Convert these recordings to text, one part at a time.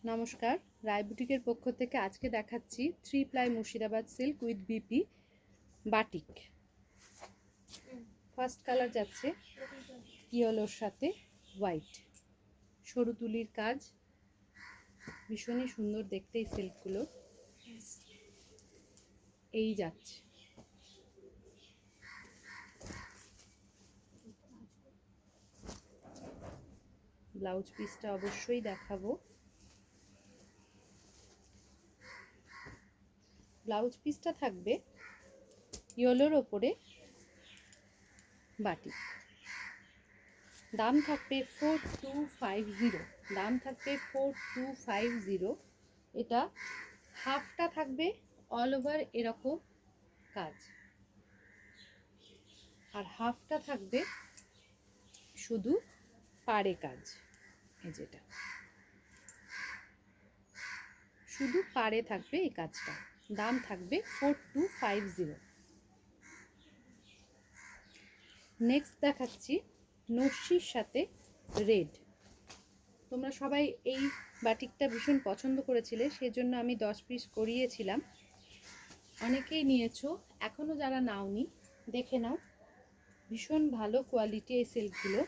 নমস্কার, রায় বুটিকের পক্ষ থেকে আজকে দেখাচ্ছি 3 ply Murshidabad silk with BP batik. First colour যাচ্ছে ইয়েলোর সাথে হোয়াইট, সরু তুলির কাজ, ভীষণই সুন্দর দেখতে এই সিল্কগুলো। এই যাচ্ছে ব্লাউজ পিসটা অবশ্যই দেখাবো। ব্লাউজ পিসটা থাকবে ইয়েলোর ওপরে বাটিক। দাম থাকবে 4250, দাম থাকবে 4250। এটা হাফটা থাকবে অল ওভার এরকম কাজ, আর হাফটা থাকবে শুধু পাড়ে কাজ। এই যেটা শুধু পাড়ে থাকবে এই কাজটা, দাম থাকবে 4250। নেক্সট দেখাচ্ছি নকশির সাথে রেড। তোমরা সবাই এই বাটিকটা ভীষণ পছন্দ করেছিলে, সেজন্য আমি 10 পিস করিয়েছিলাম। অনেকেই নিয়েছো, এখনো যারা নাওনি দেখে নাও। ভীষণ ভালো কোয়ালিটি এই সিল্কগুলো।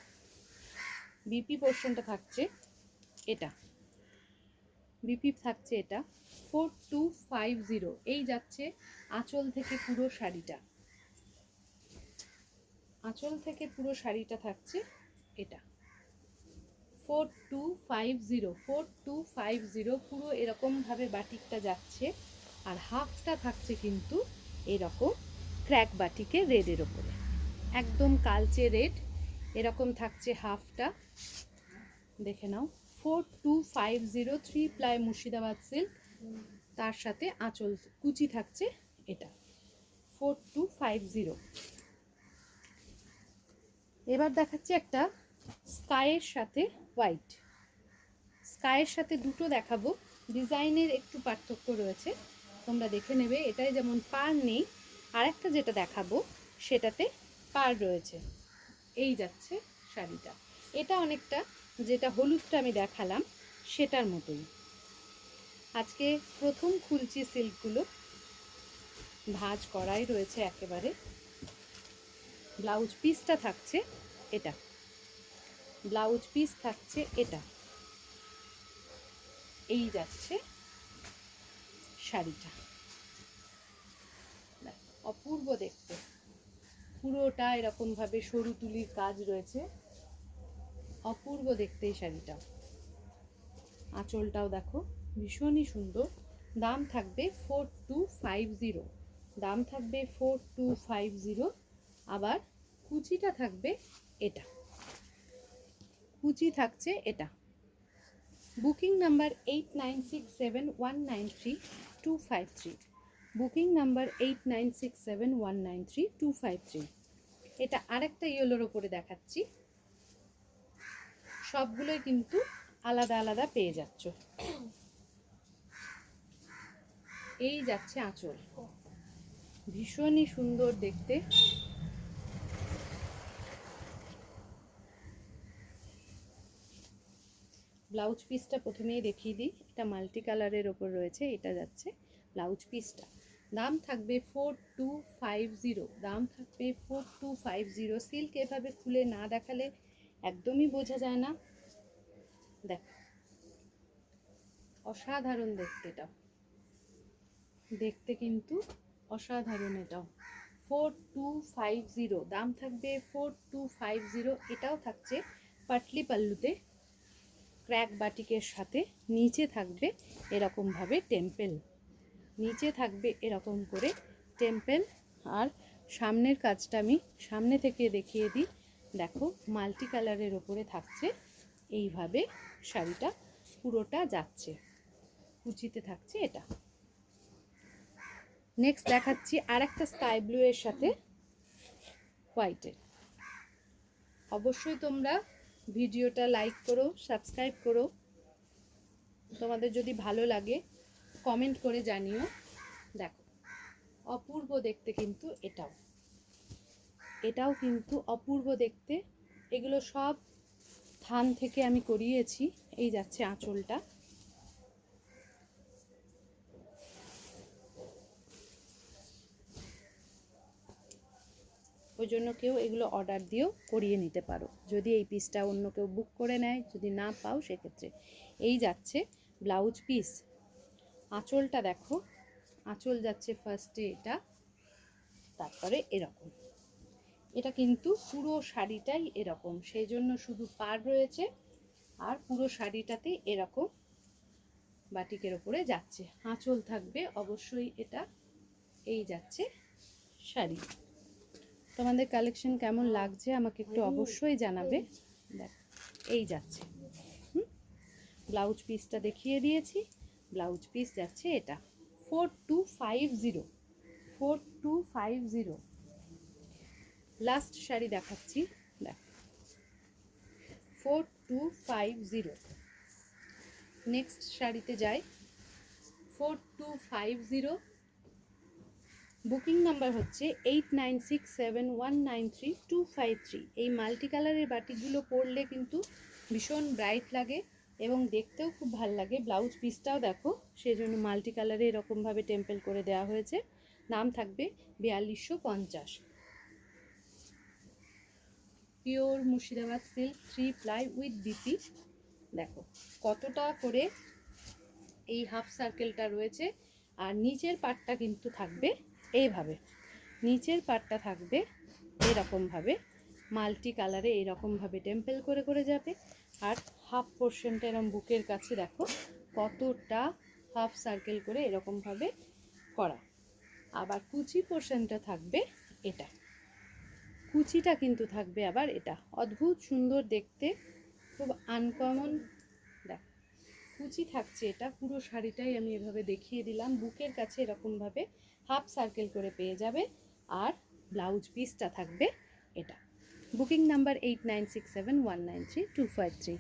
বিপি পোর্শনটা থাকছে এটা, বিপি থাকছে এটা 4250। এই যাচ্ছে আঁচল থেকে পুরো শাড়িটা, আঁচল থেকে পুরো শাড়িটা থাকছে এটা 4250 পুরো এরকম ভাবে বাটিকটা যাচ্ছে। আর হাফটা থাকছে কিন্তু এরকম ক্র্যাক বাটিকে রেডের ওপরে, একদম কালচে রেড এরকম থাকছে হাফটা। দেখে নাও 4250 3 প্লাই মুর্শিদাবাদ সিল্ক, তার সাথে আঁচল কুচি থাকছে এটা 4250। এবার দেখাচ্ছি একটা স্কাইয়ের সাথে হোয়াইট। স্কাইয়ের সাথে দুটো দেখাবো, ডিজাইনের একটু পার্থক্য রয়েছে, তোমরা দেখে নেবে। এটাই যেমন পাড় নেই, আর একটা যেটা দেখাবো সেটাতে পাড় রয়েছে। এই যাচ্ছে শাড়িটা, এটা অনেকটা যেটা হলুদটা আমি দেখালাম সেটার মতোই। আজকে প্রথম খুলছি সিল্কগুলো, ভাঁজ করাই রয়েছে একেবারে। ব্লাউজ পিসটা থাকছে এটা, ব্লাউজ পিস থাকছে এটা। এই যাচ্ছে শাড়িটা, অপূর্ব দেখতে। পুরোটা এরকম ভাবে সরু তুলির কাজ রয়েছে, অপূর্ব দেখতে এই শাড়িটা। আঁচলটাও দেখো ভীষণই সুন্দর। দাম থাকবে 4250, দাম থাকবে 4250। আবার কুচিটা থাকবে এটা, কুচি থাকছে এটা। Booking number 8967193253, booking number 8967193253। এটা আরেকটা ইয়েলোর ওপরে দেখাচ্ছি, সবগুলোই কিন্তু আলাদা আলাদা পেয়ে যাচ্ছ। এই যাচ্ছে আঁচল, ভীষণই সুন্দর দেখতে। ব্লাউজ পিসটা প্রথমেই দেখিয়ে দিই, এটা মাল্টি কালারের ওপর রয়েছে। এটা যাচ্ছে ব্লাউজ পিসটা, দাম থাকবে 4250, দাম থাকবে 4250। সিল্ক এভাবে খুলে না দেখালে একদমই বোঝা যায় না। দেখ অসাধারণ দেখতে, এটাও দেখতে কিন্তু অসাধারণ। এটাও 4250, দাম থাকবে 4250। এটাও থাকছে পাটলি পাল্লুতে ক্র্যাক বাটিকের সাথে। নিচে থাকবে এরকম ভাবে টেম্পেল, নিচে থাকবে এরকম করে টেম্পেল। আর সামনের কাজটা আমি সামনে থেকে দেখিয়ে দিই। দেখো মাল্টি কালারের ওপরে থাকছে এইভাবে শাড়িটা পুরোটা যাচ্ছে, কুচিতে থাকছে এটা। নেক্সট দেখাচ্ছি আর একটা স্কাই ব্লু এর সাথে হোয়াইটের। অবশ্যই তোমরা ভিডিওটা লাইক করো, সাবস্ক্রাইব করো। তোমাদের যদি ভালো লাগে কমেন্ট করে জানিও। দেখো অপূর্ব দেখতে কিন্তু এটাও, এটাও কিন্তু অপূর্ব দেখতে। এগুলো সব থান থেকে আমি করিয়েছি। এই যাচ্ছে আঁচলটা, ওই জন্য কেউ এগুলো অর্ডার দিয়েও করিয়ে নিতে পারো, যদি এই পিসটা অন্য কেউ বুক করে নেয়, যদি না পাও সেক্ষেত্রে। এই যাচ্ছে ব্লাউজ পিস। আঁচলটা দেখো, আঁচল যাচ্ছে ফার্স্টে এটা, তারপরে এরকম। এটা কিন্তু পুরো শাড়িটাই এরকম, সেই জন্য শুধু পাড় রয়েছে, আর পুরো শাড়িটাতে এরকম বাটিকের ওপরে যাচ্ছে। আঁচল থাকবে অবশ্যই এটা। এই যাচ্ছে শাড়ি। তোমাদের কালেকশন কেমন লাগছে আমাকে একটু অবশ্যই জানাবে। দেখ, এই যাচ্ছে। ব্লাউজ পিসটা দেখিয়ে দিয়েছি। ব্লাউজ পিস যাচ্ছে এটা 4250, 4250। লাস্ট শাড়ি দেখাচ্ছি, দেখ 4250। নেক্সট শাড়িতে যাই, 4250। বুকিং নাম্বার হচ্ছে 8967193253। এই মাল্টি কালারের বাটিকগুলো পরলে কিন্তু ভীষণ ব্রাইট লাগে এবং দেখতেও খুব ভালো লাগে। ব্লাউজ পিসটাও দেখো, সেজন্য মাল্টি কালারে এরকমভাবে টেম্পেল করে দেওয়া হয়েছে। দাম থাকবে 4250। Pure Murshidabad silk 3 ply with BP. দেখো কতটা করে এই হাফ সার্কেলটা রয়েছে, আর নিচের পাটটা কিন্তু থাকবে এইভাবে। নিচের পাটটা থাকবে এরকমভাবে মাল্টি কালারে, এরকমভাবে টেম্পেল করে করে যাবে। আর হাফ পোর্শনটা এরকম বুকের কাছে দেখো কতটা হাফ সার্কেল করে এরকমভাবে করা। আবার কুচি পোর্শনটা থাকবে এটা, কুচিটা কিন্তু থাকবে আবার এটা। অদ্ভুত সুন্দর দেখতে, খুব আনকমন। দেখ কুচি থাকছে, এটা পুরো শাড়িটাই আমি এভাবে দেখিয়ে দিলাম। বুকের কাছে এরকমভাবে হাফ সার্কেল করে পেয়ে যাবে, আর ব্লাউজ পিসটা থাকবে এটা। Booking number 8967193253।